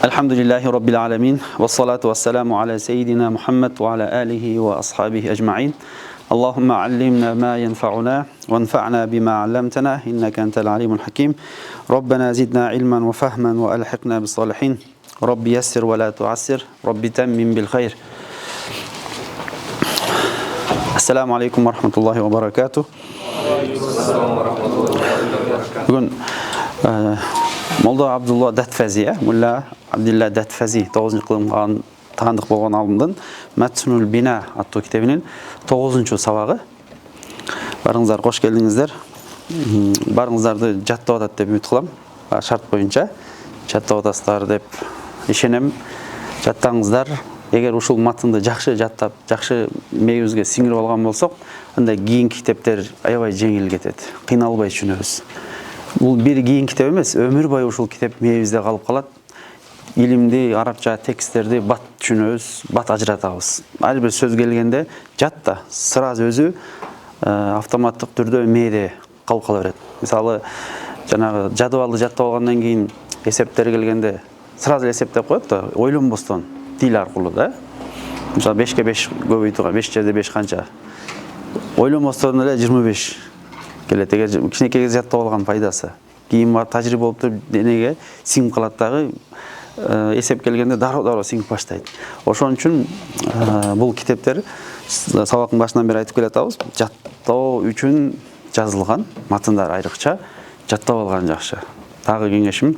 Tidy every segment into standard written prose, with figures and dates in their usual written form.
Elhamdülillahi Rabbil alemin. Ve salatu ve selamu ala seyyidina Muhammed ve ala alihi ve ashabihi ecma'in. Allahümme allimna ma yenfa'una ve enfa'na bima allamtana inneke entel alimul hakim. Rabbena zidna ilmen ve fahmen ve elhiqna bis salihin. Rabbi yessir ve la tuassir. Rabbi temmim bil hayr. Esselamu aleyküm ve rahmetullahi ve berekatuh. Bugün Молда Абдулла Датфази, Мулла Абдулла Датфази 9-нчы кылымга тагандык болгон алымдын Матсунул Бина аттуу китебинин 9-нчы сабагы. Барыңыздар кош келдиңиздер. Барыңыздарды жаттап атат деп үмүт кылам. Шарт боюнча жаттап атасыздар деп ишенем. Жаттаңыздар. Эгер ушул матынды жакшы жаттап, жакшы мээбизге сиңирип алган болсок, анда кийинки китептер аябай жеңил кетет. Кыйналбай түшүнөбүз. Бул бир кийин китеп эмес, өмүр бою ушул китеп мээбизде калып калат. Илимди, арабча тексттерди бат түшүнөбүз, бат ажыратабыз. Ар бир сөз келгенде жатта сразу өзү автоматтык түрдө мээде калып кала берет. Мисалы, жанагы жадыбалды жаттап алгандан кийин эсептер келгенде сразу эсептеп коет да, ойлонбостон тил аркылуу да. Мисалы 5ке 5 көбөйтүүгө 5 жерде 5 канча. Ойлонбостон эле 25 келет. Эгер кичинекей жаттап алган пайдасы. Кийин бар тажрыйба болуп туруп денеге сиңип калат дагы, эсеп келгенде дароо сиңип баштайт. Ошон үчүн бул китептер сабактын башынан бери айтып келатабыз, жаттоо үчүн жазылган матындар айрыкча жаттап алган жакшы. Дагы кеңешим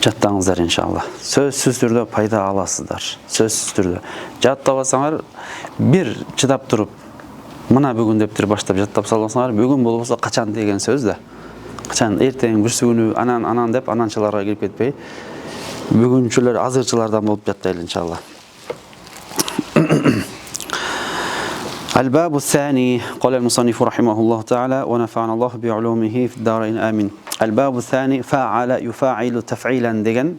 жаттаңыздар иншалла. Сөзсүз түрдө пайда аласыздар. Сөзсүз түрдө. Жаттап алсаңар бир чыдап туруп мына бүгүн дептир баштап жаттап салсаңар, бүгүн болбосо качан деген сөз да. Качан эртең бүрсү күнү анан деп ананчыларга кирип кетпей, бүгүнчүлөр азырчылардан болуп жаттайлы иншалла. Al-babu thani, qala al-musannif rahimahullah ta'ala wa nafa'ana Allah bi 'ulumihi fi ad-darain amin. Al-babu thani fa'ala yufa'ilu taf'ilan деген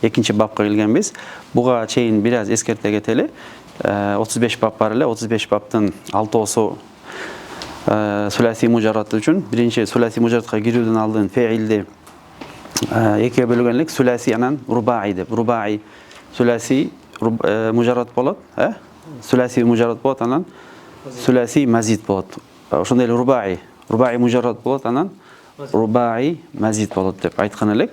экинчи бапка келгенбиз. Буга чейин бир аз эскерте кетели. 35 бап бар эле. 35 баптын 6оосу суласи мужаррат үчүн. Биринчи суласи мужарратка кирүүдөн алдын феилди экиге бөлгөн элек. Суласи анан рубаи деп. Рубаи суласи мужаррат болот, Суласи мужаррат болот, анан суласи мазид болот. Ошондой эле рубаи мужаррат болот, анан рубаи мазид болот деп айткан элек.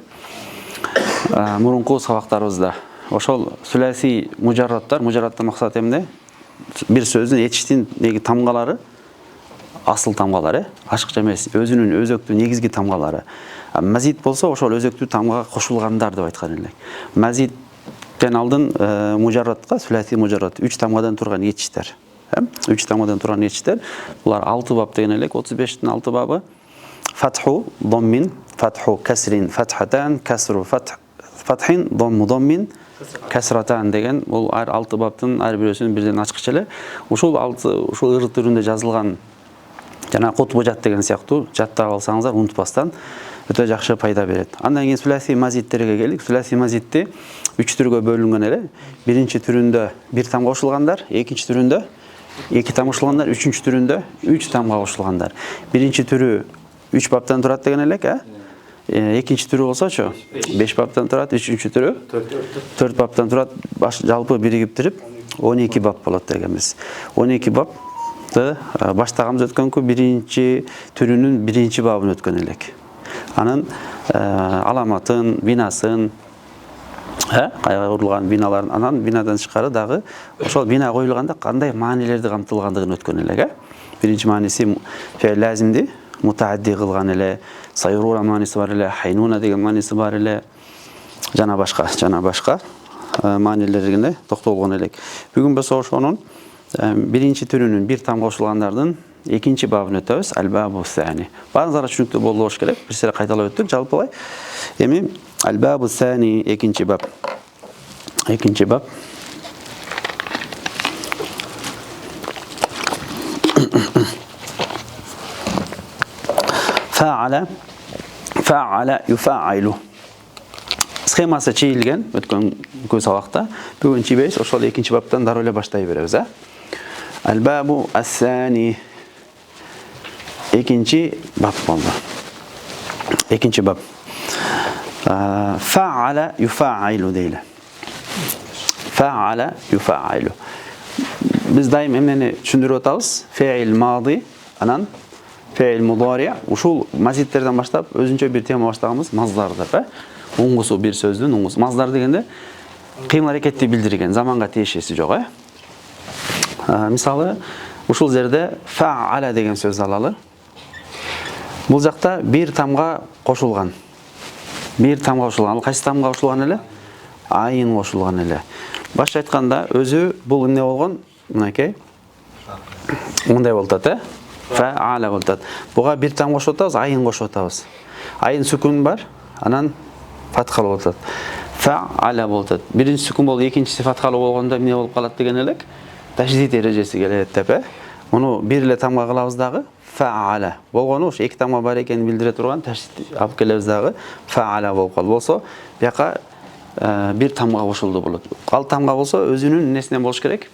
Мурунку сабактарыбызда. Ошол суласи мужарраттан максат эмне? Бир сөздүн этиштин неги тамгалары, асыл тамгалары, ашыкча эмес, өзүнүн өзөктүү негизги тамгалары. Мазид болсо ошол өзөктүү тамгага кошулгандар деп айткан элек. Мазидтен алдын мужарратка, суласи мужаррат 3 тамгадан турган этиштер. 3 тамгадан турган этиштер. Булар 6 бап деген элек. 35тин 6 бабы. Фатху, доммин, фатху, касрин, фатхатан, касру, фатхин, домму, доммин, касратан деген бул 6 баптын ар бирөөсүнүн бирден ачкычы эле. Ушул ырыт түрүндө жазылган жана кутбужат деген сыяктуу жаттап алсаңыздар унутпастан өтө жакшы пайда берет. Андан кийин суласи мазидтерге келик. Суласи мазидти 3 түргө бөлүнгөн эле. Биринчи түрүндө 1 тамга кошулгандар, экинчи түрүндө 2 тамга кошулгандар, үчүнчү түрүндө 3 тамга кошулгандар. Биринчи түрү 3 баптан турат деген элек, Экинчи түрү болсочу 5 баптан турат, үчүнчү түрү 4 баптан турат. Жалпы биригиптирип 12 бап болот дегенбиз. 12 бапты баштагамыз өткөнкү биринчи түрүнүн биринчи бабын өткөн элек. Анын аламатын, бинасын, кайга курулган биналарын, анан бинадан тышкары дагы ошол бина коюлганда кандай маанилерди камтылгандыгын өткөн элек, Биринчи мааниси лазимди мутаадди кылган эле, сайрура мааниси бар эле, хайнуна деген мааниси бар эле, жана башка маанилерге токтолгон элек. Бүгүн болсо ошонун биринчи түрүнүн 1 тамга кошулгандардын экинчи бабын өтөбүз. Al-babu thani. Баарыңыздарга түшүнүктүү болуш керек. Бир сере кайталап өттүк, жалпылай. Эми al-babu thani экинчи бап. Экинчи бап. Fa'ala yufa'ailu. Схемасы чийилген өткөн сабакта. Бүгүн чийбейбиз, ошол экинчи баптан дароо эле баштай беребиз, Al-babu as-sani. Экинчи бап болду. Экинчи бап. Fa'ala yufa'ailu deyli. Fa'ala yufa'ailu. Biz daim emneni tushundirib o'tamiz. Fe'il madi, anan fe'il mudari. Ушул mazidlerden başlap özünчө bir tema başlaganбыз mazdardır. Оңгусу bir сөздүн оңгусу. Маздar дегенде кыймыл аракетти билдирген, заманга тиешеси жок, Мисалы, ушул жерде fa'ala деген сөз алалы. Бул жакта бир тамга кошулган. Бир тамга кошулган. Кайсы тамга кошулган эле? Айын кошулган эле. Башка айтканда өзү бул эмне болгон? Мынакей. Мындай болуп атат, Fa'ala болуп атат. Буга бир там кошуп атабыз, айын кошуп атабыз. Айын сүкүн бар, анан фатхалы болуп атат. Fa'ala болуп атат. Биринчи сүкүн болуп, экинчиси фатхалы болгондо эмне болуп калат деген элек? Таждид эрежеси келет деп, Муну бир эле тамга кылабыз дагы fa'ala. Болгону ушу эки тамга бар экенин билдире турган таждид алып келебиз дагы fa'ala болуп калды. Болсо, бияка бир тамга кошулду болот. Ал тамга болсо өзүнүн несинен болуш керек.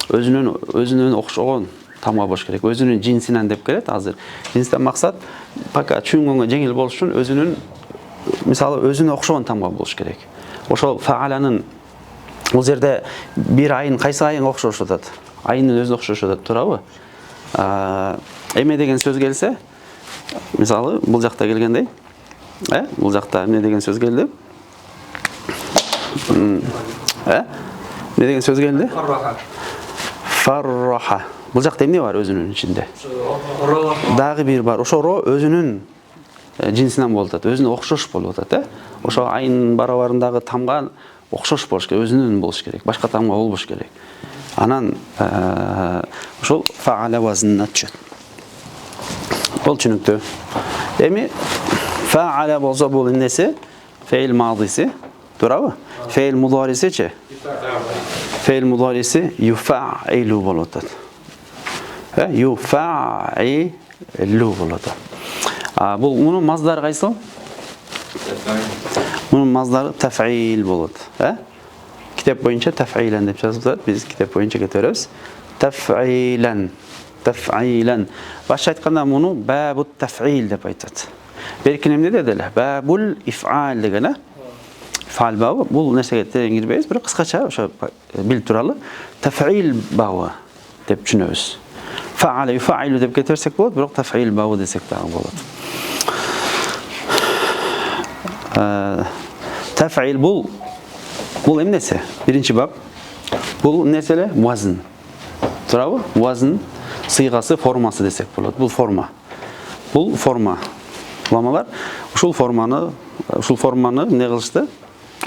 Өзүнүн окшогон тамга болуш керек. Өзүнүн жинсинен деп келет азыр. Жинстен максат пока түшүнгөнгө жеңил болуш үчүн өзүнүн мисалы өзүнө окшогон тамга болуш керек. Ошол fa'alanын бул жерде бир айын кайсы айынга окшош атат? Айынын өзүнө окшош атат, туурабы? Эме деген сөз келсе, мисалы бул жакта келгендей, бул жакта эмне деген сөз келди? Эмне деген сөз келди? Farraha. Бул жакта эмне бар өзүнүн ичинде? Дагы бир бар. Ошо ро өзүнүн жинсинен болуп атат, өзүнө окшош болуп атат, Ошо айынын барабарындагы тамга окшош болуш керек, өзүнүн болуш керек, башка тамга болбош керек. Анан ошол fa'ala вазынына түшөт. Бул түшүнүктүү. Эми fa'ala болсо бул эмнеси? Fe'il madisi, туурабы? Fe'il mudarisi-чи? Fe'il mudarisi yufa'ilu болуп атат. Yufa'ilu болуп атат. Бул мунун маздары кайсыл? Мунун маздары taf'il болот, Kitap boyunca taf'ilen деп жазылат. Биз kitap boyunca кетеребиз. Taf'ilen. Башка айтканда муну бабут taf'il деп айтат. Беркин эмне деди эле? Бабул иф'ал деген, Фаал бабы. Бул нерсеге терең кирбейбиз, бирок кыскача ошо билип туралы. Taf'il бабы деп түшүнөбүз. Fa'ala yufa'ilu деп кетерсек болот, бирок taf'il бабы десек дагы болот. Taf'il бул эмнеси? Биринчи баб. Бул эмнеси эле? Вазн. Туурабы? Вазн сыйгасы, формасы десек болот. Бул форма. Бул форма. Уламалар ушул форманы эмне кылышты?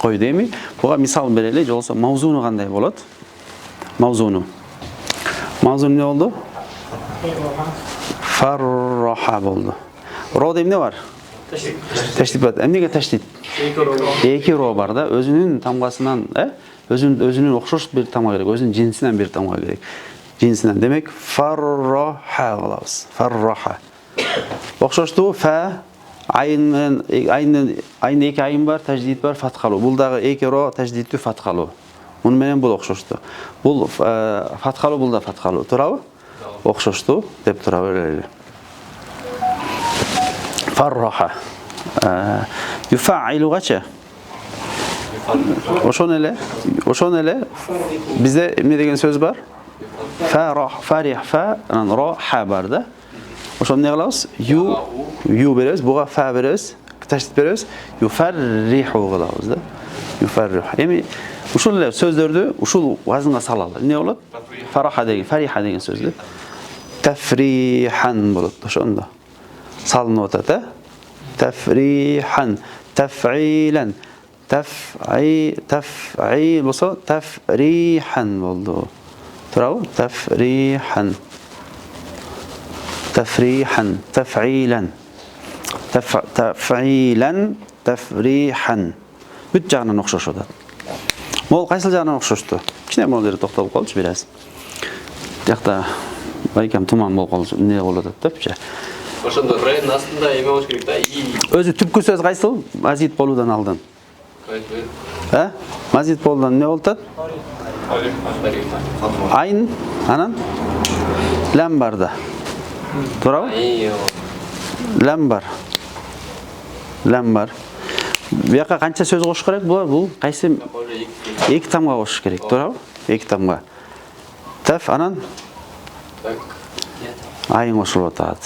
Койду. Эми буга мисал берели, жолсо мавзуну кандай болот? Мавзуну эмне болду? Farraha болду. Рода эмне бар? Таштид бар. Эмнеге таштид? Эки ро бар да, өзүнүн тамгасынан, өзүнүн окшош бир тамга керек, өзүнүн жинсинен бир тамга керек. Жинсинен. Демек farraha кылабыз. Farraha. Окшоштуу фа айынын эки айын бар, таждид бар, фатхалуу. Бул дагы эки ро таждидтүү фатхалуу. Муну менен бул окшоштуу. Бул фатхалуу, бул да фатхалуу. Туурабы? Окшоштуу деп тура берели. Farraha. Yufa'ilugacha. Ошон эле бизде эмне деген сөз бар? Фарих, анан ро, ха бар да. Ошон эмне кылабыз? Ю беребиз, буга фа беребиз, таштит беребиз, юфарриху кылабыз да. Юфаррих. Эми ушул эле сөздөрдү ушул вазынга салалы. Эмне болот? Фараха деген сөздү. Тафрихан болот ошондо. Салынып атат, Тафрихан, таф'илан, таф'ил болсо тафрихан болду. Туурабы? Тафрихан, таф'илан, тафрихан. Бүт жагынан окшош атат. Могул кайсыл жагынан окшошту? Кичине могул жерде токтолуп калчу бир аз. Жакта байкам туман болуп калчу, эмне болуп атат депчи. Ошондо райдын астында эме болуш керек да. Өзү түпкү сөз кайсыл? Мазид болуудан алдын. Мазид болуудан эмне болуп атат? Айын, анан лам бар да. Туурабы? Лам бар. Бияққа қанша сөз қосыш керек бұлар? Бұл қайсы? Екі тамға қосыш керек, тура? Екі тамға. Тәф, анан? Айын қосылып атады.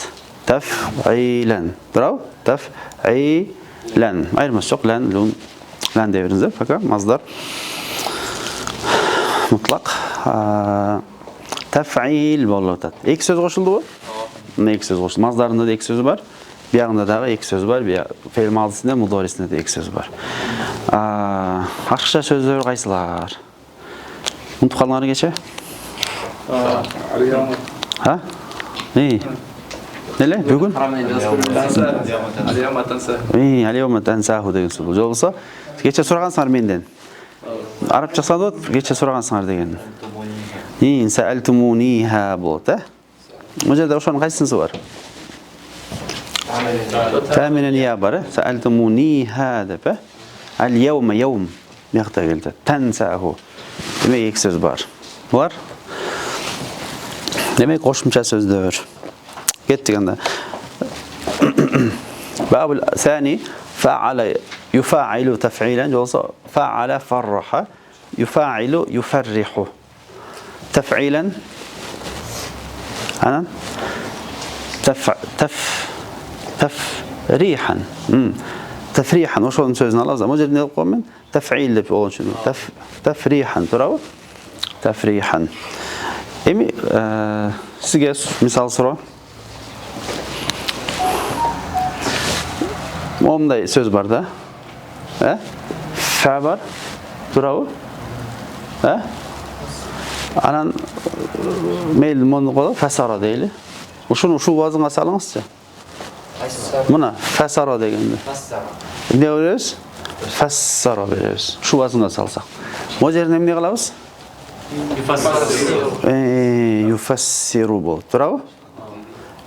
Тәф'илән. Тура? Тәф'илән. Айырмасы жоқ, лән, лун. Лән де беріңіздер, пока, маздар. Мұтлақ. Тәф'ил болып атады. Екі сөз қосылды ғой? Екі сөз қосылды. Маздарында да екі сөз бар. Бияғында дағы екі сөз бар. Фейл мадисінде, мудорисінде де екі сөз бар. Ақша сөздер қайсылар? Ұмытып қалыңар кеше? Ха? Неле? Бүгін? Алиома тансаху деген сөз. Жол болса, кеше сұрағансыңар менден. Арабша сады от, кеше сұрағансыңар деген. Сәәлтумуниха болды. Бұл жерде ошаның қайсынсы бар? Тәмінен я бар. Сәәлтумуниха деп. Әл-яума яум. Меқта келді. Тансаху. Демек екі сөз бар. Бұлар? Демек қошымша сөздер. Кеттік анда. Бабul сәни фа'ала юфа'илу таф'илан жолса фа'ала фарраха юфа'илу юфарриху таф'илан анан тафрихан тафрихан ошонун сөзүн алабыз. Бул жерде деп коем мен таф'ил деп болгон үчүн тафрихан туурабы? Тафрихан. Эми сизге мисал суроо. Ондай сөз бар да. Фа бар. Турабы? Анан мейл мону койлоп фасара дейли. Ушуну ушул базыңа салыңызчы. Мына фасара дегенди. Эмне беребиз? Фассара беребиз. Ушул базыңа салсак. Могу жерине эмне кылабыз? Юфассиру болот. Турабы?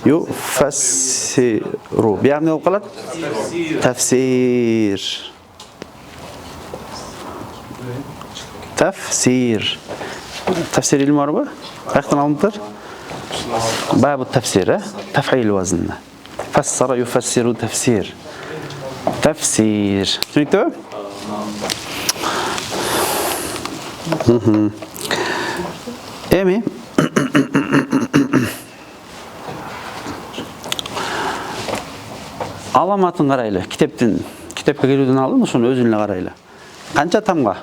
Юфассиру. Бияқ не болып қалады? Тафсир. Тафсир. Тафсир илми бар ба? Қаяқтан алындар? Бабу тафсир, таф'ил вазынна. Фассара юфассиру тафсир. Тафсир. Түсінікті бі? Эми аламатын қарайлы. Китепке келуден алдын, ошону өзүнө карайлы. Канча тамга?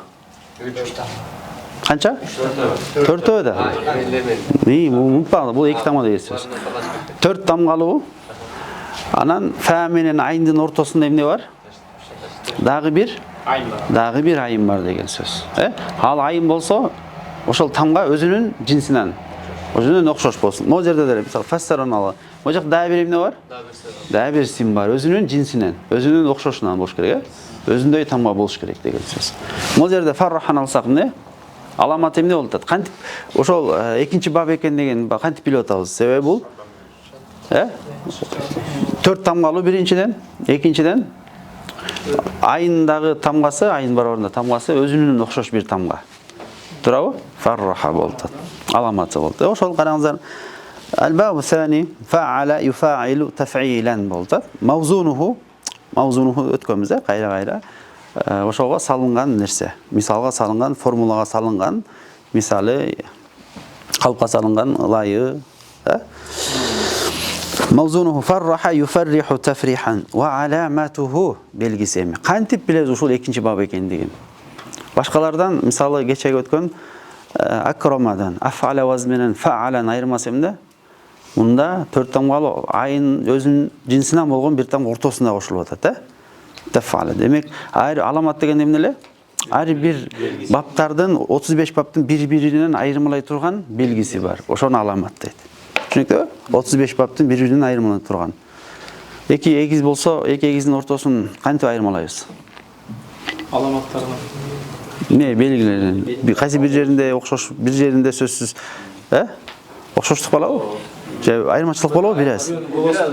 3 там. Канча? 4 да. Мунпагы бул 2 тамга деген сөз. 4 тамгалуу. Анан фа менен айындын ортосунда эмне бар? Дагы бир айын бар деген сөз. Ал айын болсо, ошол тамга өзүнүн жинсинен, өзүнүн окшош болсун. Могу жерде деле мисалы фассараны алалы. Могу жак дагы бир эмне бар? Дагы бир сим бар. Өзүнүн жинсинен, өзүнүн окшошунан болуш керек, өзүндөй тамга болуш керек деген сөз. Могу жерде фаррахан алсак эмне? Аламат эмне болуп атат? Кантип ошол экинчи баб экен деген кантип билип атабыз? Себеби бул 4 тамгалуу биринчиден, экинчиден айындагы тамгасы, айын барабарында тамгасы өзүнүн окшош бир тамга. Турабы? Фарраха болуп атат. Аламаты болуп. Ошол караңыздар. Al-babu thani fa'ala yufa'ilu taf'ilan болуп. Mawzunuhu өткөнбүз, кайра-кайра. Ошого салынган нерсе. Мисалга салынган, формулага салынган, мисалы калпка салынган лайы, Mawzunuhu farraha yufarrihu tafrihan wa alamatuhu белгиси. Кантип билебиз ушул экинчи баб экендигин? Башкалардан мисалы кечеге өткөн акромадан аф'ала вазменен фa'алан айырмасы эмне? Мында 4 тамгалуу айын өзүнүн жинсинен болгон бир там ортосунда кошулуп атат, таф'ала. Демек, аламат деген эмне эле? Ар бир баптардын 35 баптын бири-биринен айырмалай турган белгиси бар. Ошону аламат дейт. Түшүнүктүбү? 35 баптын бири-биринен айырмалай турган. Эки эгиз болсо, эки эгиздин ортосун кантип айырмалайбыз? Аламаттарына. Не белгилерин? Кайсы бир жеринде окшош, бир жеринде сөзсүз, окшоштук болобу? Же айырмачылык болобу бираз?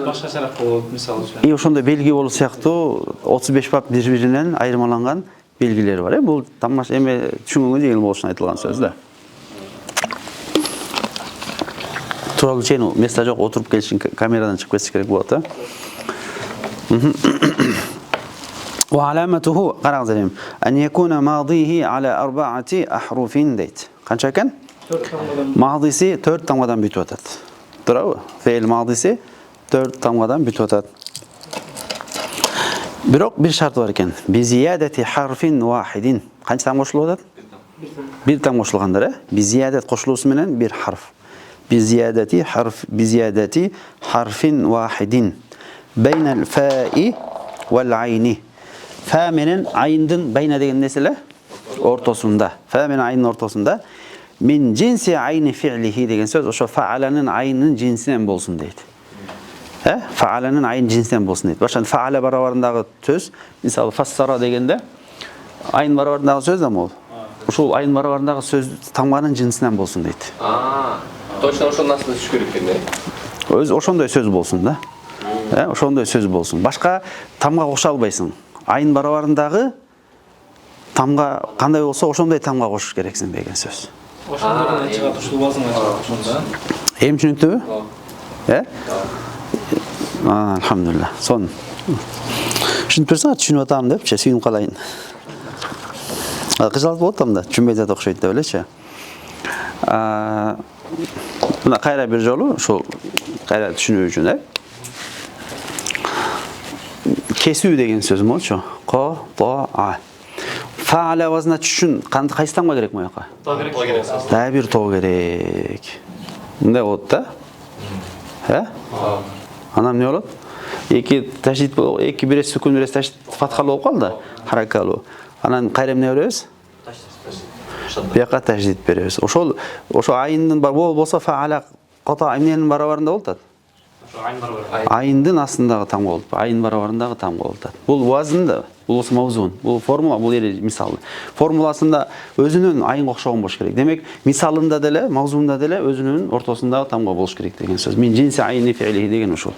Башкачараак болот, мисалы үчүн. Ошондой белги болуу сыяктуу 35 бап бири-биринен айырмаланган белгилери бар. Бул тамаш эме түшүнгөнгө жеңил болушун айтылган сөз да. Туралуу чейин места жок, отуруп келишин камерадан чыгып кетиш керек болот, وعلامته قرأ زليم أن يكون ماضيه على 4 أحرف deydi. Qancha ekan? 4 tamgadan. Madisi 4 tamgadan bitib o'tadi. To'g'rimi? Fe'l madisi 4 tamgadan bitib o'tadi. Biroq bir shart bor ekan. Bi ziyadati harfin wahidin. Qancha tam qo'shilib o'tadi? Bir tam qo'shilganda, bi ziyadat qo'shiluvi bilan bir harf. Bi ziyadati harfin wahidin bayna al-fa'i wal 'ayni. Fa menen ayndın bayna degan narsalar o'rtasida. Fa menen ayndın o'rtasida min jinsi ayni fi'lihi degan so'z o'sha fa'alaning aynining jinsidan bo'lsin deydi. Fa'alaning ayn jinsidan bo'lsin deydi. Boshqa fa'ala barobarindagi so'z, misol fassara deganda ayn barobarindagi so'z ham ol. O'sha ayn barobarindagi so'z tamganing jinsidan bo'lsin deydi. Точно ошол насында түшүш керек экен. O'z o'shanday so'z bo'lsin-da. O'shanday so'z bo'lsin. Boshqa tamga qo'sha olmaysan. Ayn barobarindagi tamga qanday bo'lsa o'shanday tamga qo'shish keraksan degan so'z. Oshanda gana chiqadi ushul bazыңа oshanda. Hem tushunibdimi? Alhamdulillah. Son. Tushunib tursa, tushunib o'taman deb, suyunib qolayin. Qiziqib o'tdim-da, tushunmaydi o'xshaydi deb o'ylachi. Buna qayra bir jolu, shu qayra tushunish uchun, kesuv degan so'z bo'lsa, qo-to-a. Fa'ala vazna tushun, qaysi tamga kerak bu yoqqa? Tabir to kerak. Bunday bo'ldi-da. Anam ne bo'ladi? Ikki tashdid, ikki bir sukun, bir tashdid fathali bo'lib qoldi, harakali. Anan qayram ne beramiz? Bu yoqqa tashdid beramiz. O'sha ayinning bar bo'lsa fa'ala qota aynining barobarida bo'ladi. Ayndın aslındağı tam oldu. Ayın baravarındağı tam oldu. Bu vaznda, bu mavzun, bu formula, bu yeri misal. Formulasında özünün ayın oxşağın boş gerek. Demek misalında dele, mavzunda dele özünün ortasındağı tamga boş gerek degen söz. Min jinsi ayni fi'lihi degen uşul.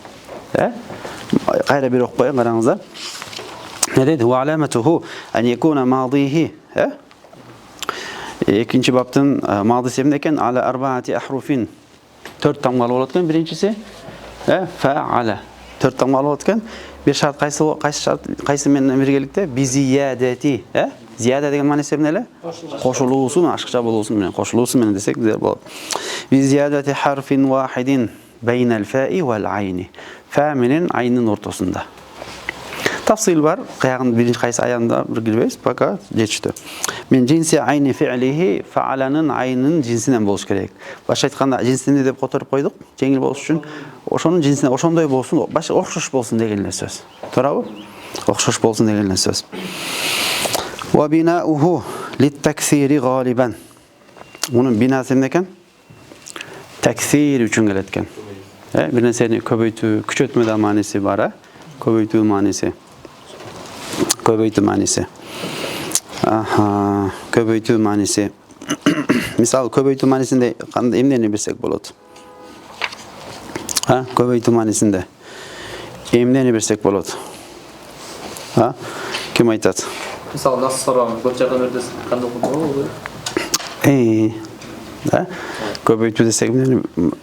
Qayra bir oqbayın qarаңыздар. Ne dedi? Ve alametuhu en yekuna madihi. İkinci babtın madisi emneken ala 4 ahrufin. 4 tamgalı olatken birincisi fa'ala 4 tamgalı olatken bir şart qaysi menen birgelikte bi ziyadati. Ziyada degan ma'nosi nima? Qo'shiluvsi, ashqcha bo'luvsi bilan qo'shiluvsi bilan desak bo'ladi. Bi ziyadati harfin wahidin baynal fa'i wal ayni. Fa menen aynin o'rtasida. Tafsil var. Qayağın birinci qaysi ayanda bir girbeyiz. Fakat geçti. Min jinsi ayni fi'lihi fa'alanın ayının jinsinden bo'lish kerak. Başqa aytganda jinsini deb qo'tarib qo'ydik. Jengil bo'lish uchun o'shaning jinsine o'shanday bo'lsin, boshqa o'xshash bo'lsin degan so'z. To'g'rimi? O'xshash bo'lsin degan so'z. Wa bina'uhu lit-taksiri g'aliban. Uning binasi nima ekan? Taksir uchun kelayotgan. Bir narsani ko'paytib, kuchaytmada ma'nosi bor, ko'paytib ma'nosi. Ko'paytib ma'nosi. Ko'paytib ma'nosi. Misol ko'paytib ma'nosida qanday emneni bilsak bo'ladi. Ko'paytib ma'nosida emneni bilsak bo'ladi. Kim aytadi? Misol nasıl so'ramiz, ko'p jaqalarda qanday bo'ladi? Ko'paytib desak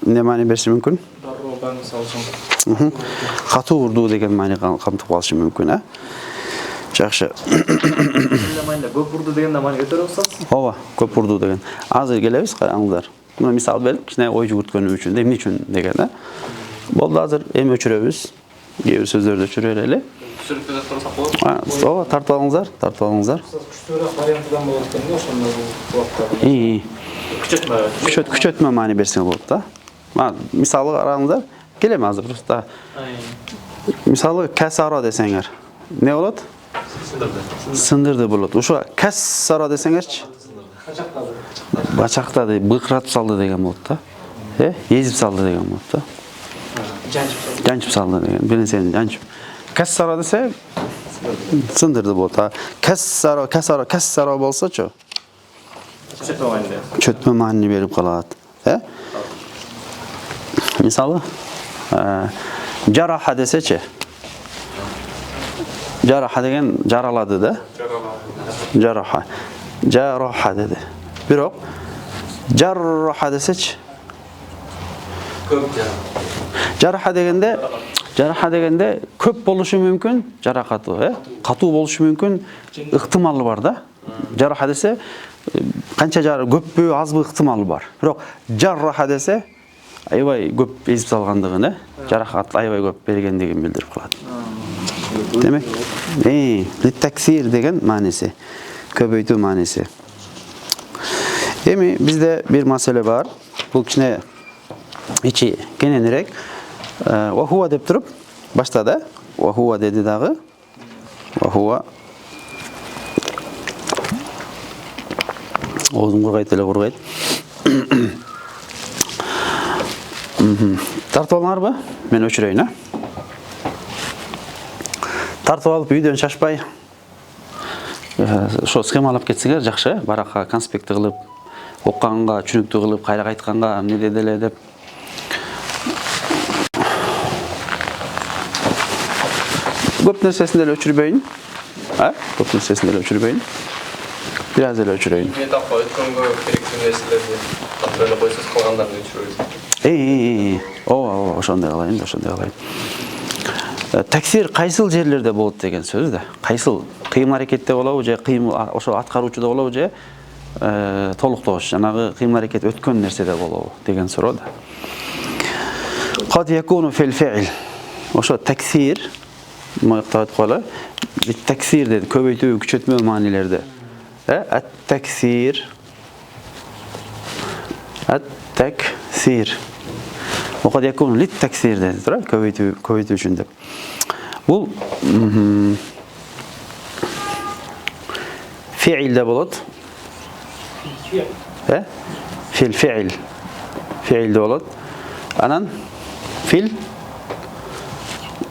ne ma'no berishi mumkin? Darroban misoljon. Qatı urdu degan ma'no qamtib qolishi mumkin, Yaxshi. Mayda ko'p urdu deganda ma'no ko'tarasiz? Hova, ko'p urdu degan. Hozir kelamiz, qaranglar. Buni misol berib, kichkina o'y yugurtgani uchun, nima uchun deganda. Bo'ldi, hozir ham o'chiramiz. G'ayr so'zlarni o'chiraveraylik. Tushuntirib qo'ysak bo'ladi. Hova, tartib olinglar. Kuchliroq variantidan bo'layotganda o'shanda bu vaqtda. Kuchaytma ma'no bersang bo'ladi-da. Misol qaranglar. Kelamiz hozir просто. Misol kasara desanglar. Ne bo'ladi? Sindirdi bo'ladi. O'sha kassara desanglarchi? Bachaqtadi, biqratib soldi degan bo'ladi-da. Yezib soldi degan bo'ladi-da. Janchib soldi degan. Bilinsen janchib. Kassara desa sindirdi bo'ladi. Kassara bo'lsa-chi? Cho'tma ma'no berib qoladi. Misol jaraha desa-chi? Jaraha degan jaraladi-da. Jaraha dedi. Biroq jarraha desachi? Ko'p Jaraha deganda Жараха дегенде көп болушу мүмкүн, жаракаты, катуу болушу мүмкүн, ыктымалы бар да. Жараха десе канча көппү, азбы ыктымалы бар. Бирок жарраха десе аябай көп эзип салгандыгын, жаракат аябай көп бергендигин билдирип калат. Демек, литтаксир деген мааниси, көбөйтүү мааниси. Эми бизде бир маселе бар. Бул кичине ичи кененирээк. Вахуа деп туруп баштады. Вахуа деди дагы. Вахуа. Оозум кургайт эле кургайт. Тартып алыңарбы? Мен өчүрөйүн, Тартып алып үйдөн шашпай. Ошо схемалап кетсеңер жакшы, баракка конспекти кылып, окканга, түшүнүктүү кылып, кайра кайтканга эмне деди эле деп. Көп нерсесин эле өчүрбөйүн. Көп нерсесин эле өчүрбөйүн. Бир аз эле өчүрөйүн. Этапка өткөнгө керектүү нерселерди катыр эле койсоз калгандарын өчүрөбүз. Ооба, ошондой кылайын, Таксир кайсыл жерлерде болот деген сөз да. Кайсыл кыйм аракетте болобу же кыйм ошо аткаруучуда болобу же толуктоош, жанагы кыйм аракет өткөн нерседе болобу деген суроо да. Кад якуну фил фи'л. Ошо таксир моюкта айтып коелу. Таксир деди, көбөйтүү, күчөтмө маанилерде. Ат-таксир. Ат-таксир. Кад якуну лит-таксир деди, көбөйтүү үчүн деп. Бул фи'илде болот. Фил фи'ил. Фи'илде болот. Анан фил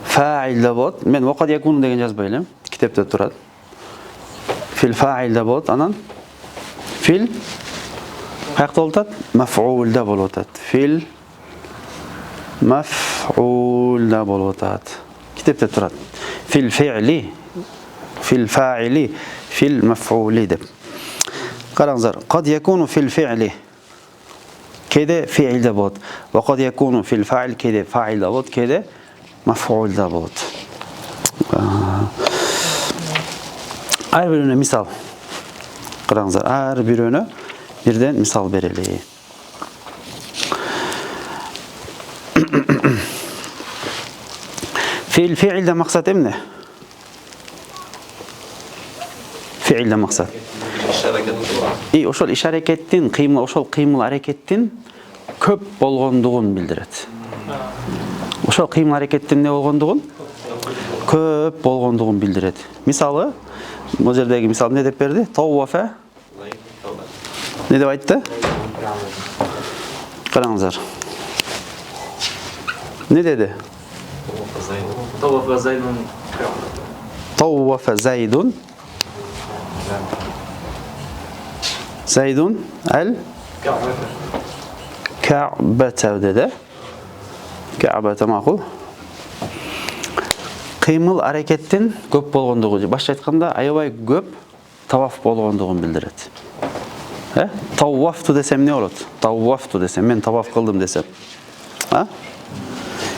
фаилде болот. Мен вакад якуну деген жазбай элем. Китепте турат. Фил фаилде болот. Анан фил каякта болот? Маф'улде болот. Фил маф'улде болот. Китепте турат. Фил фи'ли, фил фаили, фил маф'ули деп. Караңыздар, кад якуну фил фи'ли. Кейде фи'илде болот. Ва кад якуну фил фаил, кейде фаилде болот, кейде маф'улде болот. Ар бирөөнө мисал. Караңыздар, ар бирөөнө бирден мисал берели. Фи'илде максат эмне? Фи'илде максат. Ошол иш аракеттин, ошол кыймыл аракеттин көп болгондугун билдирет. Ошол кыймыл аракеттин эмне болгондугун? Көп болгондугун билдирет. Мисалы, бул жердеги мисал эмне деп берди? Тавафа. Не деп айтты? Караңыздар. Не деди? Тавафа Зайдун. Тавафа Зайдун. Зайдун ал Каъбата деди. Каъбата макул. Кыймыл аракеттин көп болгондугу, башка айтканда аябай көп таваф болгондугун билдирет. Тавафту десем эмне болот? Тавафту десем, мен таваф кылдым десем.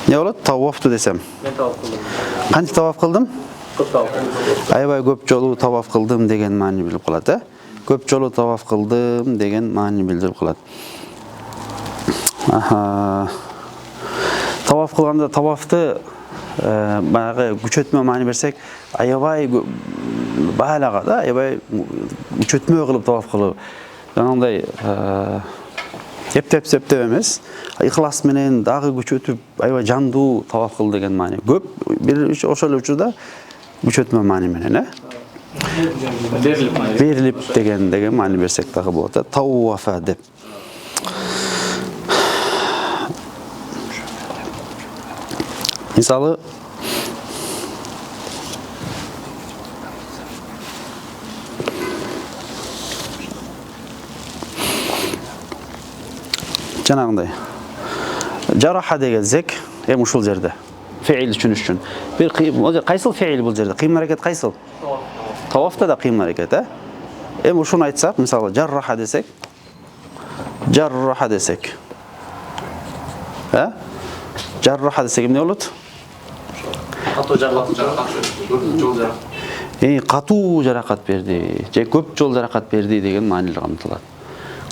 Не болот? Тавафту десем. Мен таваф кылдым. Канча таваф кылдым? Көп таваф кылдым. Аябай көп жолу таваф кылдым деген маани билип калат, Көп жолу таваф кылдым деген маани билдирип калат. Таваф кылганда тавафты баягы күчөтмө маани берсек, аябай баалага да, аябай күчөтмө кылып таваф кылып. Жанагындай эптеп эмес, ихлас менен дагы күчөтүп, аябай жандуу таваф кыл деген маани. Көп бир ошол учурда күчөтмө маани менен, Берилип деген маани берсек дагы болот. Тавафа деп. Мисалы, жанагындай. Жараха дегенсек, ушул жерде. Фиил түшүнүш үчүн. Бир кайсыл фиил бул жерде? Кыйм аракет кайсыл? Тавафта да кыйм аракет, ушуну айтсак, мисалы, жарраха десек. Жарраха десек. Жарраха десек эмне болот? Катуу жаракат жол жаракат. Катуу жаракат берди же көп жол жаракат берди деген маанилер камтылат.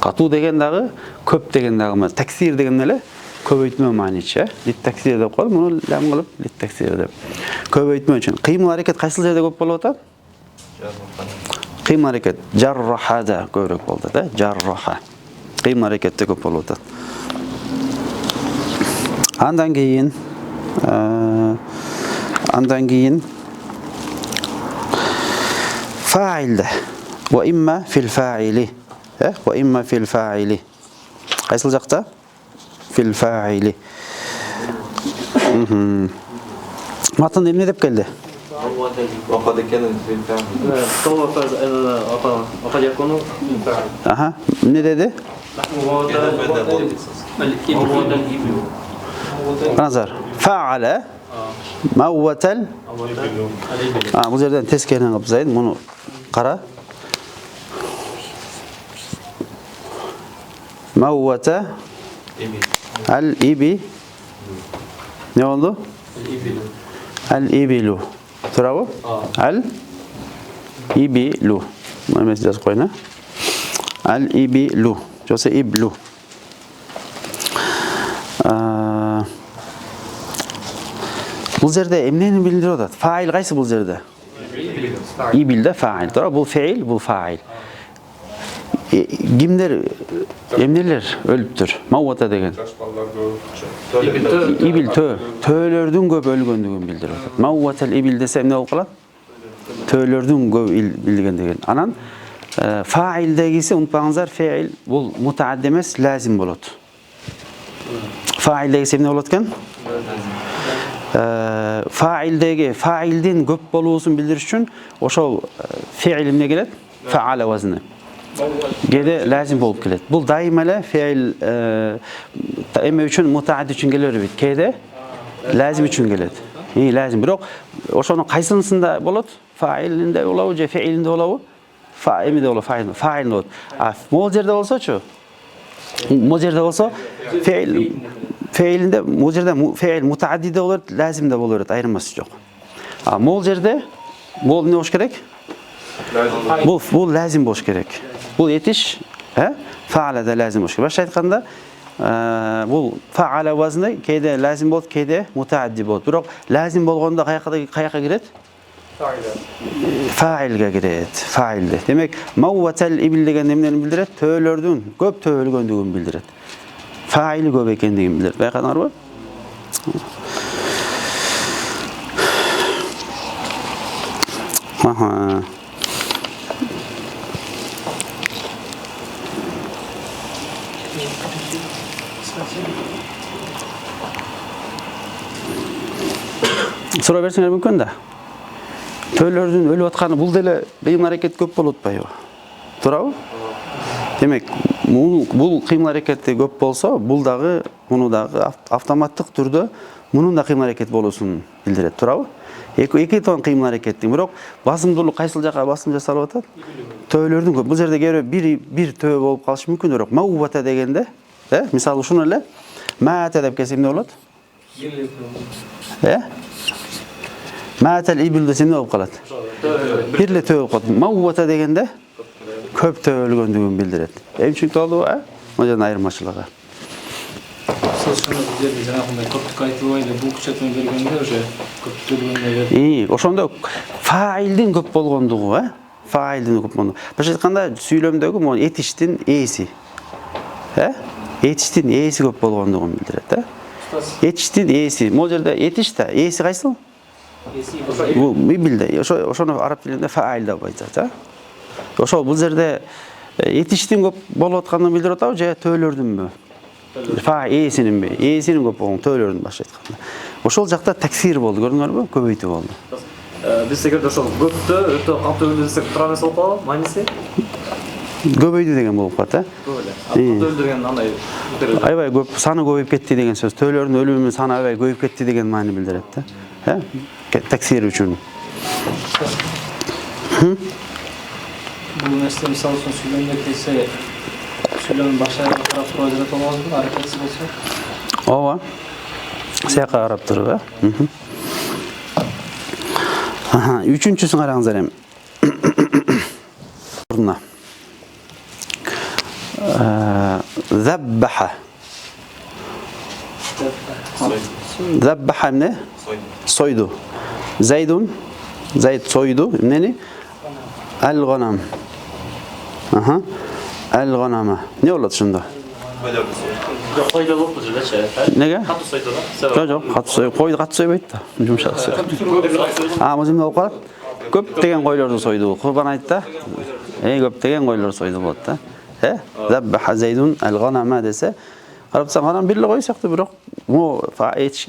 Катуу деген дагы, көп деген дагы, таксир деген эле көбөйтмө мааничи, лит таксир деп коет, муну лам кылып лит таксир деп. Көбөйтмө үчүн кыймыл аракет кайсыл жерде көп болуп атат? Кыймыл аракет жаррахада көбүрөөк болду да, жарраха. Кыймыл аракетте көп болуп атат. Андан кийин фаилде ва имма фил фаили. Ва имма фил фаили. Кайсыл жакта? Фил фаили. Матында эмне деп келди? Вакад экенин Эмне деди? Назар. Фаала мавватал. Бул жерден тескерин кылып зайын, муну кара. Маввата al-ibi. Ne oldu? Al-ibilu. Turabı? Al-ibilu. Mehmet yaz koyuna. Al-ibilu. Yoksa iblu. Bu zerde emneni bildiriyor da. Fail kaysı bu zerde? İbil de fail. Bu fiil, bu fail. Kimler emneler ölüptür? Mavvata degen. İbil töölördün köp ölgöndügün bildirir. Mavvatal ibil dese emne bolup kalat? Töölördün köp bilgen degen. Anan faildegisi unutpağınızlar, fiil bul mutaaddi emas, lazim bolot. Faildegisi emne bolotken? Faildin köp boluusun bildiriş üçün oşol fiil emne gelet? Faala vazni. Gede lazım bolup kelet. Bul daim ele fiil emme üçün mutaaddi üçün gelir bit. Kede lazım üçün gelet. Lazım. Biroq oşonun kaysınısında bolot? Failinde olabu je fiilinde olabu? Failinde olabu, failinde olabu. Mol jerde bolsa-çu? Mol jerde bolsa fiilinde, mol jerde fiil mutaaddi de olur, lazım da bolur, ayırması yok. Mol jerde bol ne boş gerek? Bu lazım boş gerek. Bu yetiş, faala da lazım boş gerek. Başta aytganda bu faala vazni keyde lazım bolot, keyde mutaaddi bolot. Biroq lazım bolganda kayaka giret? Failge giret, failde. Demek mavvatal ibil degen emneni bildiret? Töölördün köp töölgöndügün bildiret. Faili köp ekendigin bildiret. Bayqadыңар ба? Aha. Sura bersiңер мүмкүн да. Töölördün ölüp atkany bul деле кыймыл аракет көп болуп атпайбы? Туурабы? Демек, бул кыймыл аракети көп болсо, бул дагы, муну дагы автоматтык түрдө мунун да кыймыл аракет болуусун билдирет, туурабы? Эки тон кыймыл аракеттин, бирок басымдуулук кайсыл жакка басым жасалып атат? Төөлөрдүн көп. Бул жерде кээ бир төө болуп калышы мүмкүн, бирок маввата дегенде, мисалы ушуну эле маата деп келсе эмне болот? Маатал ибил десе эмне болуп калат? Бир эле төө болуп калат. Маввата дегенде көп төөлгөндүгүн билдирет. Эмчүн толду, мына жердин айырмачылыгы. Ошону жерде жанагындай көптүк айтылбай эле бул күчөтмө бергенде уже көп төлгөндөй. Ошондо фаилдин көп болгондугу, фаилдин көп болгондугу. Башка айтканда сүйлөмдөгү могу этиштин ээси. Этиштин ээси көп болгондугун билдирет, Этиштин ээси. Могу жерде этиш да, ээси кайсыл? Бул билде. Ошону араб тилинде фаил деп айтат, Ошол бул жерде этиштин көп болуп атканын билдирип атабы же төөлөрдүнбү? Ээсининби? Ээсинин көп болгон төөлөрдүн башка айтканда. Ошол жакта таксир болду, көрдүңөрбү? Көбөйтүү болду. Биз эгерде ошол көптү өтө катуу билдирсек тура эмес болуп калабы? Мааниси? Көбөйдү деген болуп калат, Көп эле. Төөлдөр деген андай аябай көп, саны көбөйүп кетти деген сөз. Төөлөрдүн өлүмүнүн саны аябай көбөйүп кетти деген маани билдирет, Таксир үчүн. Бул нерсе мисалы үчүн сүйлөмдө келсе, сүйлөмдүн баш аягына карап туруп жүрөт болобузбу? Аракетсиз болсо? Ооба. Сыяка карап туруп, Üçüncüsünü qarаңыздар hem. Oruna. Zabbaha. Zabbaha ne? Soydu. Zaydun. Zayd soydu. Neni? El-ghanam. Aha. El-ghanama. Ne oldu şunda? Yok, soyda yok bu жерде. Nega? Қатты soyда да. Жоқ, қатты сой. Қойды қатты сойбайды да. Жұмшақ сой. Өзімде болып қалады. Көптеген қойларды сойды ол. Құрбан айтты. Көптеген қойлар сойды болады да. Заббаха Зайдун el-ghanama десе, қарап тұрсаң ғанам бірлі қой сияқты, бірақ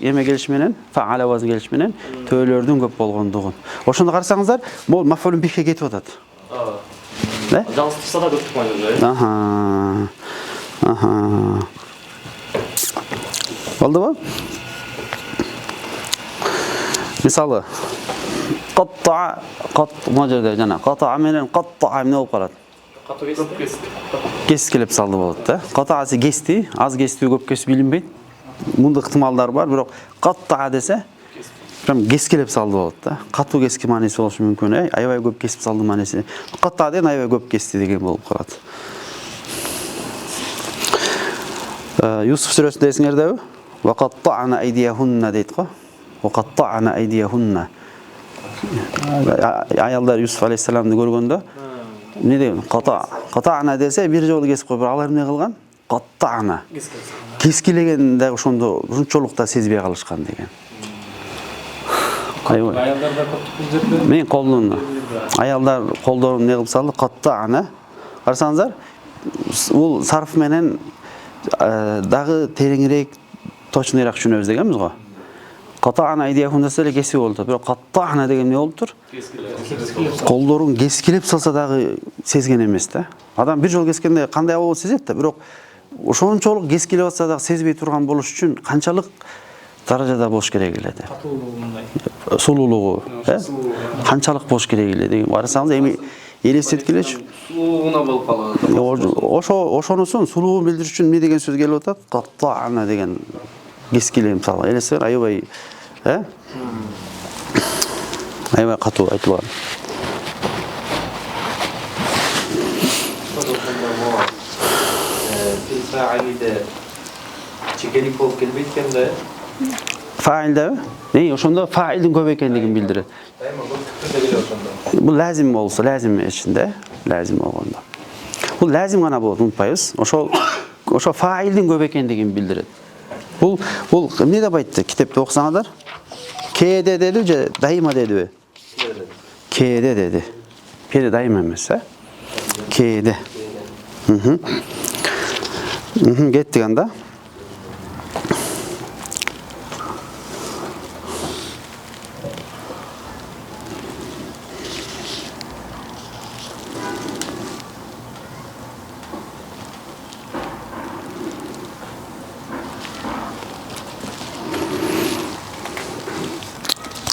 еме келішменен, фаала уазын келішменен төөлөрдүн көп болгондугун. Ошондо карасаңыздар, бул мафулун бихке кетип атат. Жалғыз тұрса да көптік маңызды. Болды ба? Мисалы, мына жерде жана катаа менен каттаа эмне болуп калат? Кескилеп салды болот да. Катаасы кести, аз кести, көп кести билинбейт. Мындай ыктымалдар бар, бирок каттаа десе, прям кескилеп салды болот да. Катуу кески мааниси болушу мүмкүн, аябай көп кесип салды мааниси. Каттаа деген аябай көп кести деген болуп калат. Юсуф сүрөсүндө эсиңердеби? Ва катта'на айдияхунна дейт го. Ва катта'на айдияхунна. Аялдар Юсуф алейхиссаламды көргөндө не деген? Катта'на десе бир жолу кесип коюп, алар эмне кылган? Катта'на. Кескилеген да ошондо ушунчолукта сезбей калышкан деген. Аялдарда көптүк жерде. Мен колдун. Аялдар колдорун эмне кылып салды? Катта'на. Карасаңыздар, бул сарф менен дагы тереңирээк, точныйраак түшүнөбүз дегенбиз го. Катта'на айдияхунна десе эле кесип болду. Бирок катта'на деген эмне болуптур? Колдорун кескилеп салса дагы сезген эмес да. Адам бир жол кескенде кандай болуп сезет да, бирок ошончолук кескилеп атса дагы сезбей турган болуш үчүн канчалык даражада болуш керек эле да. Сулуулугу, канчалык болуш керек эле деген. Барсаңыз эми элестеткилечи. Сулууна болуп калат. Ошонусун сулууун билдириш үчүн эмне деген сөз келип атат? Катта'на деген кескилеп мисалы. Элестер аябай, аябай катуу айтылган. Фаилде чекелик болуп келбейт экен да. Фаилдеби? Ошондо фаилдин көп экендигин билдирет. Бул лазим болсо, лазим ичинде, лазим болгондо. Бул лазим гана болот, унутпайбыз. Ошо фаилдин көп экендигин билдирет. Бул эмне деп айтты? Китепте окусаңыздар. Кеде деди же дайыма дедиби? Кеде деди. Кеде дайыма эмес, Кеде. Кеттик анда.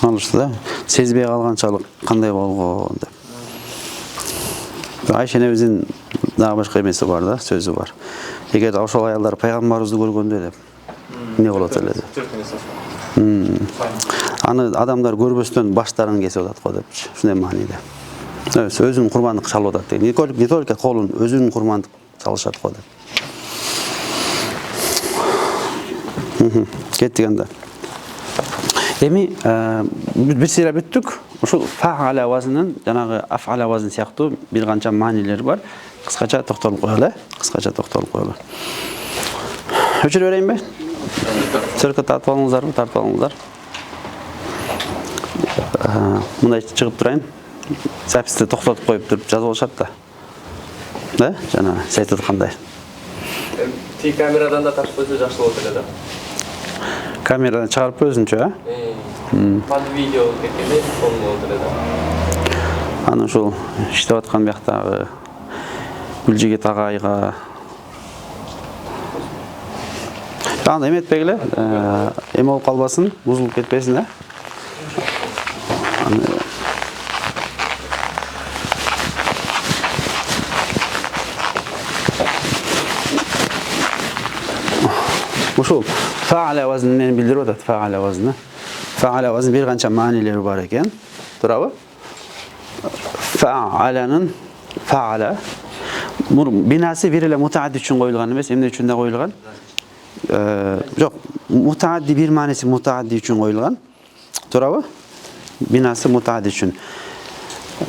Алышты да. Сезбей калганчалык кандай болгон деп. Айша энебиздин дагы башка эмеси бар да, сөзү бар. Эгер ошол аялдар пайгамбарыбызды көргөндө деп эмне болот эле деп. Аны адамдар көрбөстөн баштарын кесип атат го депчи. Ушундай мааниде. Өзүн курбандык чалып атат деген. Не только колун, өзүн курбандык чалышат го деп. Кеттик анда. Эми бир сыйра бүттүк. Ушул фа'ала вазынын жанагы аф'ала вазын сыяктуу бир канча маанилери бар. Кыскача токтолуп коелу, Өчүрүп берейинби? Сыркы тартып алыңыздар. Мындай чыгып турайын. Записти токтотуп коюп туруп жазып алышат да. Жана сайтта кандай. Ти камерадан да тартып койсо жакшы болот эле да. Камерадан чыгарып өзүнчө, Под видео кеткенде болот эле да. Аны ушул иштеп аткан бияктагы Гүлжигит агайга аны эметпей эле, эме болуп калбасын, бузулуп кетпесин да. Ушул фа'ала вазынын билдирип атат, фа'ала вазны. Фа'ала вазн бир канча маанилери бар экен. Турабы? Fa'alanın fa'ala. Binası bir ile mutaaddi üçün koyulgan emес, emne üçün de koyulgan? Yok, mutaaddi bir manesi mutaaddi üçün koyulgan. Turabı? Binası mutaaddi üçün.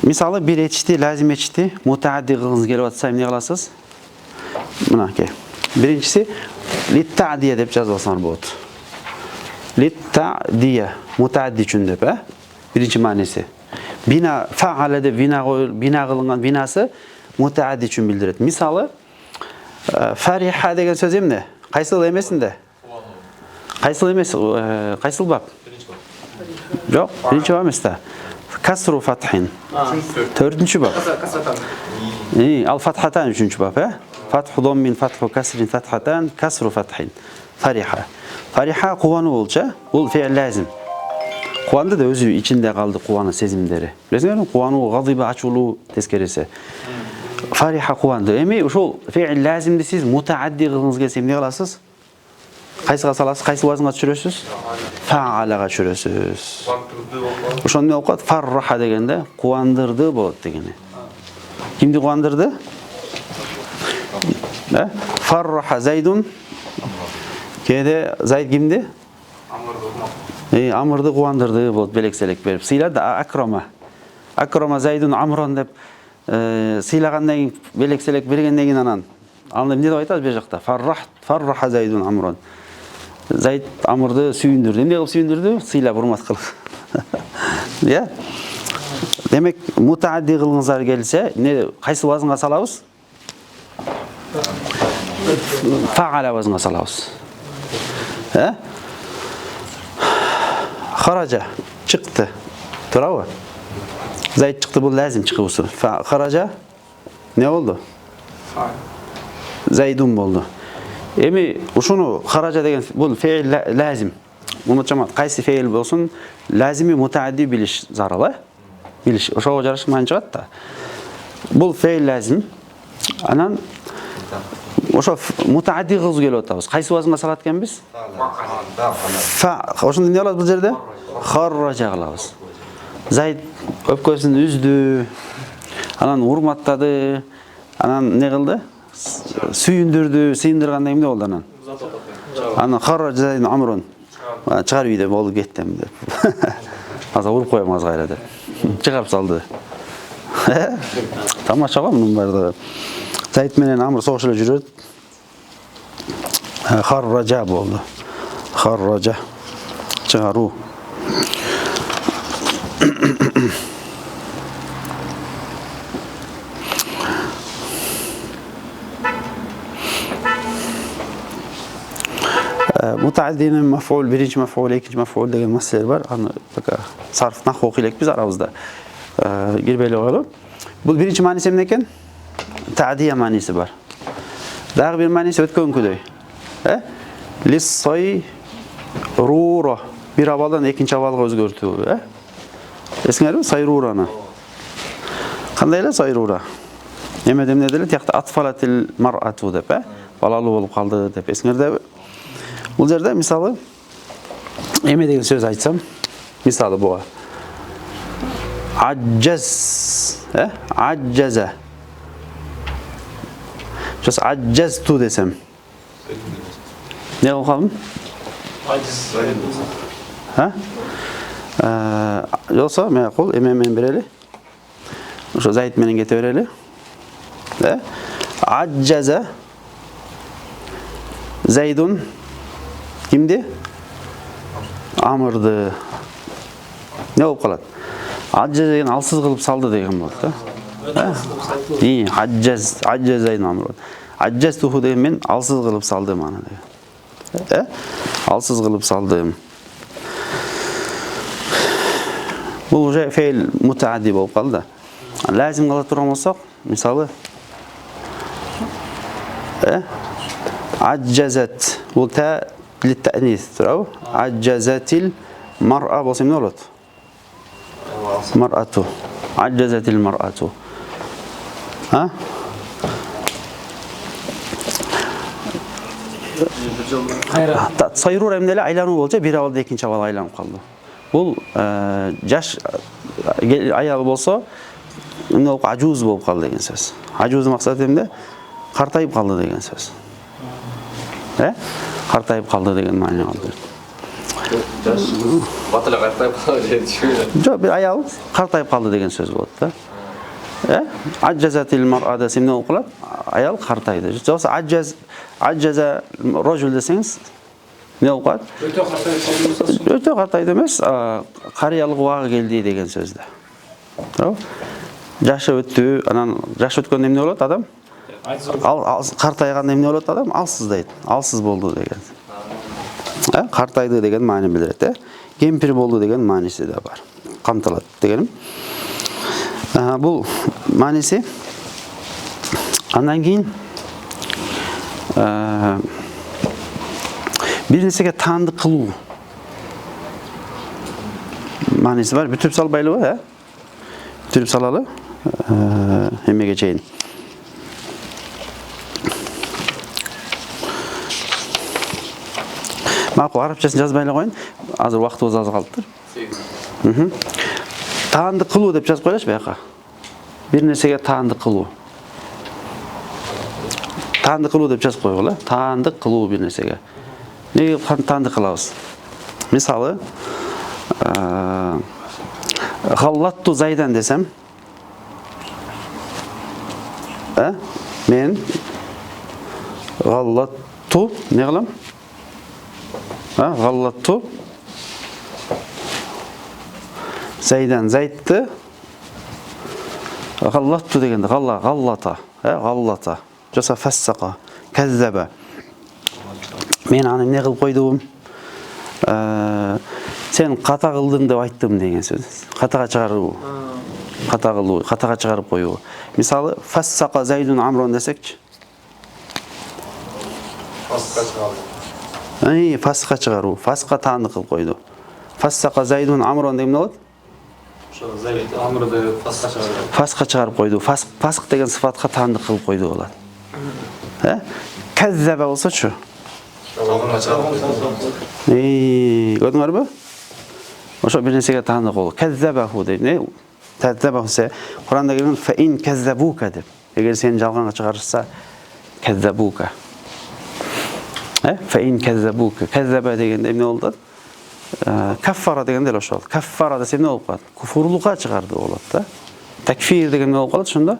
Misalı bir etişti, lazım etişti, mutaaddi kılınız gelip atsa emne kılasız? Buna ki. Birincisi litta'diye dep жазылсаңар болот. Litta'diye mutaaddi üçün dep, birinci manesi. Bina fa'ala dep bina kılıngan binası mutaaddi üçün bildirет. Misalı fariha деген söz emne? Кайсыл эмесинде? Кайсыл эмес? Кайсыл бап? Жоқ, биринчи бап эмес да. Kasru fathin. Dördüncü bab. Al fathatan üçüncü bab. Fathu dommin, fathu kasrin, fathatan, kasru fathin. Fariha. Fariha kuvanı olca, bu fiil lazım. Kuvandı da özü içinde kaldı kuvanı sezimleri. Bilesiniz mi? Kuvanı gazibi açulu tezkeresi. Fariha kuvandı. Emi şu fiil lazımdı siz mutaaddi kılınız gelse ne kılasız? Qayсыга саласыз, qayсы вазынга түшүрөсүз? Fa'alaga түшүрөсүз. Ошону эмне окуат? Farraha дегенде кубандырды болот дегени. Кимди кубандырды? Farraha Zaydun. Кээде Zayd кимди? Амрды кубандырды болот, белекселек берип. Сыйлады Акрама. Акрама Zaydun Amron деп сыйлагандан кийин белекселек бергенден кийин анан аны эмне деп айтат бер жакта? Farraha Zaydun Amron. Zayd Amr'ды sүйүндүрдү. Эмне кылып sүйүндүрдү? Сыйлап урмат кылып. Я? Демек, мутаадди кылыңыздар келсе, эмне кайсы вазынга салабыз? Фа'ала вазынга салабыз. Хаража чыкты. Турабы? Zayd чыкты, бул лазим чыгуусу. Хаража эмне болду? Zaydun болду. Эми ушуну хаража деген бул фейл лазим. Унутчамат, кайсы фейл болсун, лазими мутаадди билиш зарыл, билиш. Ошого жарашмай чыгат да. Бул фейл лазим. Анан ошо мутаадди кылып келип атабыз. Кайсы вазынга салат экенбиз? Ошондо эмне кылабыз бул жерде? Хаража кылабыз. Zayd өпкөсүн үздү. Анан урматтады. Анан эмне кылды? Sүйүндүрдү, сыйындырганда эмне болду анан? Анан Харраж Zaydun Amrun. Чыгарып үйдө болуп кеттим деп. Азыр уруп коем аз кайра деп. Чыгарып салды. Тамаша го мунун баардыгы. Zayd менен Амр согуш эле жүрөт. Харража болду. Харража. Чыгаруу. Mutaaddinin maf'ul, birinci maf'ul, ikinci maf'ul деген маселелер бар. Аны сарф наху окуйлайк биз арабызда. Кирбей коелу. Бул биринчи мааниси эмне экен? Таъдия мааниси бар. Дагы бир мааниси өткөнкүдөй. Лис-сайрура. Бир абалдан экинчи абалга өзгөртүү, Эсиңерби? Сайрураны. Кандай эле сайрура? Эмне деле? Тиякта атфалатил мар'ату деп, балалуу болуп калды деп. Эсиңердеби? Бул жерде мисалы эме деген сөз айтсам, мисалы буга. Аджаз, аджаза. Just аджазту десем. Не кылып калдым? Жоксо, мен кул эме менен берели. Ошо Zayd менен кете берели. Аджаза Zaydun kimdi? Amr'dı. Ne olup kalat? Accaz деген алсыз кылып салды деген болот да. Аджаз Zaydun Amr. Аджаз туху деген мен алсыз кылып салдым аны деген. Алсыз кылып салдым. Бул уже фейл мутаадди болуп калды. Лазим кыла турган болсок, мисалы аджазат бул та للتأنيث تراو عجزت المرأة بصيم نولت مرأة عجزت المرأة Сайрура эмне эле айлануу болчу, бир абалда экинчи абал айланып калды. Бул жаш Аял болса, эмне ажуз болуп калды деген сөз. Ажуз максаты эмне? Картайып калды деген сөз. Картайып калды деген маани алды. Жаш батыла картайып калды дечү. Жок, бир аял картайып калды деген сөз болот да. Аджазатил мар'a десе эмне болуп калат? Аял картайды. Жокса аджаза рожул десеңиз эмне болуп калат? Өтө картайып калды. Өтө картайды эмес, карыялык убагы келди деген сөз да. Туурабы? Жашы өттү, анан жаш өткөндө эмне болот адам? Картайганда эмне болот адам? Алсыздайт. Алсыз болду деген. Картайды деген маани билдирет, кемпир болду деген мааниси да бар. Камтылат дегеним. Бул мааниси. Андан кийин бир нерсеге таандык кылуу мааниси бар. Бүтүп салбайлыбы, Бүтүп салалы. Эмеге чейин. Макул, арабчасын жазбай эле коюн. Азыр убактыбыз аз калыптыр. Таандык кылуу деп жазып коелучу бияка. Бир нерсеге таандык кылуу. Таандык кылуу деп жазып койгула. Таандык кылуу бир нерсеге. Неге таандык кылабыз? Мисалы, галлатту зайдан десем, мен галлатту не кылам? Галлатту зайдан зайтты галлатту дегенде галлата, жоса фассака, каззаба. Мен аны эмне кылып койдум? Сен ката кылдың деп айттым деген сөз. Катага чыгаруу. Ката кылуу, катага чыгарып коюу. Мисалы, фассака зайдун амрон десекчи. Фасқа чыгаруу, фасқа таандык кылып койду. Фассака зайдун амрон эмне болот? Ошо зайд амрды фасқа чыгарып. Фасқа чыгарып койду. Фаск деген сыфатка таандык кылып койду болот. Каззаба болсочу. Көрдүңөрбү? Ошо бир нерсеге таандык болду. Каззабаху дейт. Каззабаху се Куранда келген фаин каззабука деп. Эгер сени жалганга чыгарышса каззабука. Фаин каззабука. Каззаба дегенде эмне болду? Каффара дегенде эле ошол. Каффара десе эмне болуп калат? Куфурлукка чыгарды болот да. Такфир деген эмне болуп калат ошондо?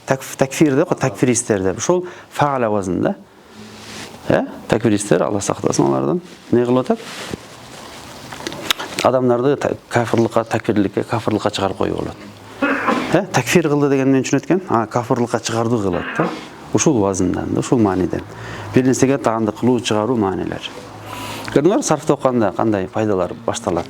Такфир деп, такфиристер деп. Ошол фаала вазында. Такфиристер, Алла сактасын алардан. Не кылып атат? Адамдарды кафирлыкка, такфирликке, кафирлыкка чыгарып коюу болот. Такфир кылды деген эмнени түшүнөт экен? Кафирлыкка чыгарды кылат да. Ушул вазындан, ушул мааниден. Бир нерсеге таандык кылуу, чыгаруу маанилер. Көрдүңөр, сарфты окуганда кандай пайдалар башталат.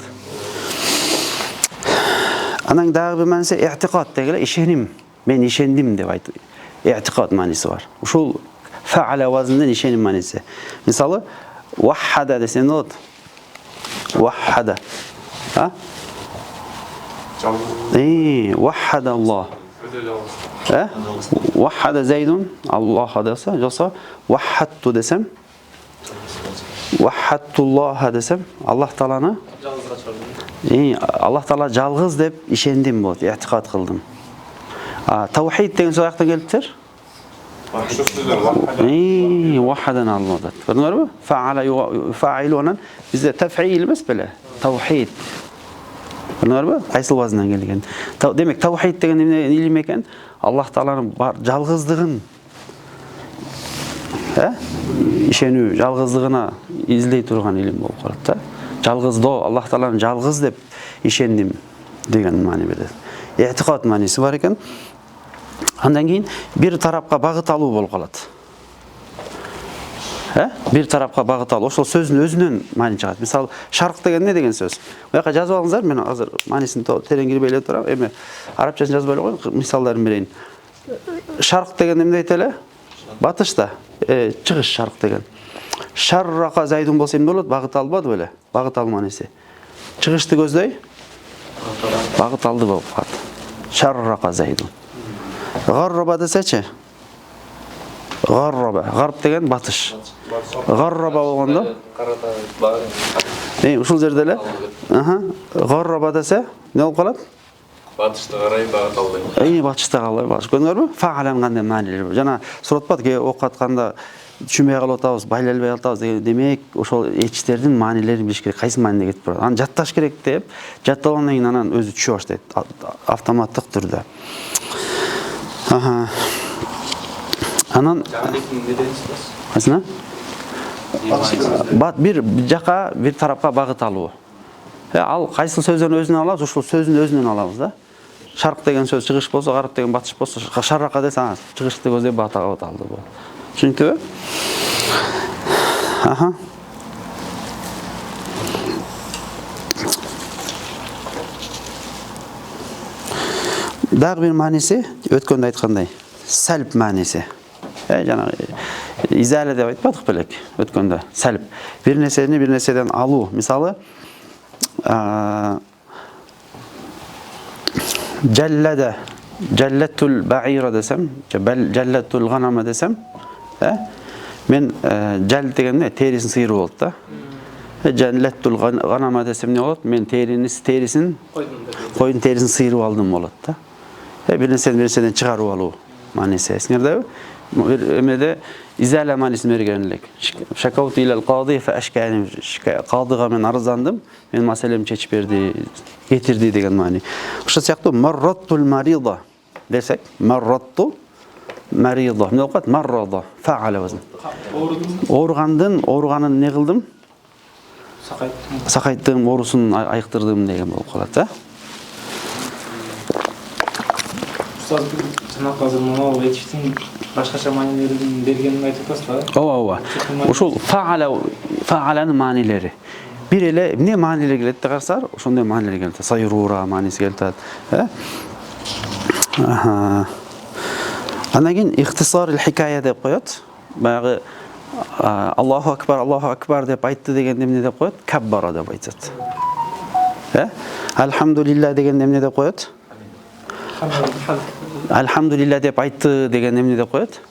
Анан дагы бир мааниси i'tiqad дегеле, ишеним. Мен ишендим деп айтып. I'tiqad мааниси бар. Ушул фаала вазындан ишеним мааниси. Мисалы, ваххада десем болот. Ваххада. Ваххада Аллах. Ваххада зайдун Аллах десе, жоса ваххатту десем, ваххаттуллаха десем, Аллах Тааланы Аллах Таала жалгыз деп ишендим болот, i'tiqad кылдым. Таухид деген сөз аяктан келиптир. Вахадан аллах. Көрдүңөрбү? Фаала фаилунан бизде тафил эмес беле? Таухид. Көрдүңөрбү? Кайсыл вазындан келген. Демек таухид деген эмне илим экен? Аллах Тааланын жалгыздыгын ишенүү, жалгыздыгына излей турган илим болуп калат да. Жалгыздоо, Аллах Тааланы жалгыз деп ишендим деген маани берет. I'tiqad мааниси бар экен. Андан кийин бир тарапка багыт алуу болуп калат. Бир тарапка багыт алуу. Ошол сөздүн өзүнөн маани чыгат. Мисалы, шарк деген не деген сөз? Буяка жазып алыңыздар, мен азыр маанисин терең кирбей эле турам. Эми арабчасын жазбай эле коюн, мисалдарын берейин. Шарк деген эмне дейт эле? Батышта. Чыгыш шарк деген. Шаррака зайдун болсо эмне болот? Багыт албады беле? Багыт алуу мааниси. Чыгышты көздөй? Багыт алды болуп калат. Шаррака зайдун. Гарраба десечи? Гарраба. Гарб деген батыш. Гарраба болгондо? Ушул жерде эле. Гарраба десе, не болуп калат? Батышты қарай бағыт алды. Батышта қалай бағыт. Көрдіңдер ме? Фааланың қандай мәнілері бар. Жана сұратпады ке оқытқанда түшінбей қалып атабыз, байланбай атабыз деген демек, ошол эчтердин маанилерин билиш керек, кайсы мааниде кетип барат. Аны жатташ керек деп, жатталгандан кийин анан өзү түшө баштайт автоматтык түрдө. Анан кайсына? Бир жака, бир тарапка багыт алуу. Ал кайсы сөздөрдүн өзүнөн алабыз, ошол сөздүн өзүнөн алабыз да. Шарк деген сөз чыгыш болсо, гарып деген батыш болсо, шаракка десе, чыгышты көздөп батага алды болот. Түшүнүктүбү? Дагы бир мааниси, өткөндө айткандай, сәлп мааниси. Жанагы изале деп айтпадык белек өткөндө. Сәлп. Бир нерсени бир нерседен алуу. Мисалы, Жаллаттул баира десем, жаллаттул ганама десем, мен жал дегенде терисин сыйрып болот да. Жаллаттул ганама десем не болот? Мен терисин койдун терисин сыйрып алдым болот да. Бир нерседен чыгарып алуу мааниси. Эсиңердеби? Эмеде изала маанисин берген элек. Шакауту илал кади фа ашкани. Кадыга мен арыздандым, мен маселемди чечип берди, кетирди деген маани. Ошол сыяктуу марраттул марида десек, марратту марида. Эмне болуп калат? Маррада, фаала өзүн. Ооруганын не кылдым? Сакайттым, оорусун айыктырдым деген болуп калат, да? Устаз, жана азыр мына эчтин башкача маанилерин бергенин айтып атасыз да? Ооба. Ушул фааланын маанилери. Бир эле эмне маанилер келет деп карасаңар, ошондой маанилер келет. Сайрура мааниси келет. Андан кийин ихтисар хикая деп коет. Баягы Аллаху акбар деп айтты дегенде эмне деп коет? Каббара деп айтат. Алхамдулилла дегенде эмне деп коет? Алхамдулилла деп айтты деген эмне деп коет?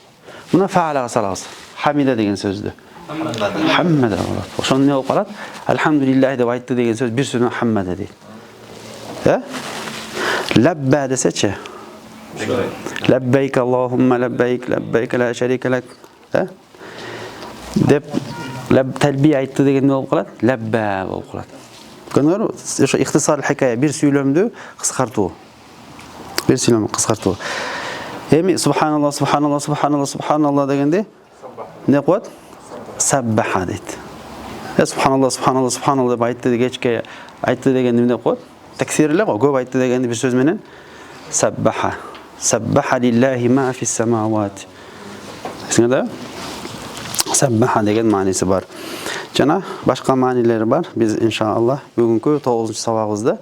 Мына фаалага салабыз. Хамида деген сөздү. Хаммада болот. Ошону не болуп калат? Алхамдулилла деп айтты деген сөз бир сөзүнөн хаммада дейт. Лабба десечи. Лаббайк Аллахумма лаббайк, лаббайк ла шарика лак. Деп талбия айтты деген не болуп калат? Лабба болуп калат. Көрдүңөрбү? Ошо ихтисар хикая бир сүйлөмдү кыскартуу. Бир сүйлөмдү кыскартуу. Эми субханалла, субханалла, субханалла, субханалла дегенде не коет? Саббаха дейт. Субханалла, субханалла, субханалла деп айтты кечке айтты дегенде эмне коет? Таксир эле го, көп айтты дегенде бир сөз менен саббаха. Саббаха лиллахи ма фис самавати. Эсиңерде? Саббаха деген мааниси бар. Жана башка маанилери бар. Биз иншалла бүгүнкү 9-сабагыбызда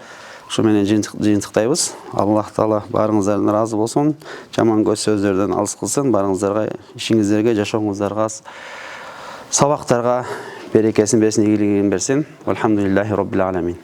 ушу менен жыйынтыктайбыз. Аллах таала баарыңыздардан ыраазы болсун. Жаман көз сөздөрдөн алыс кылсын. Баарыңыздарга, ишиңиздерге, жашооңуздарга, сабактарга берекесин берсин, ийгилигин берсин. Алхамдулиллахи роббил аламин.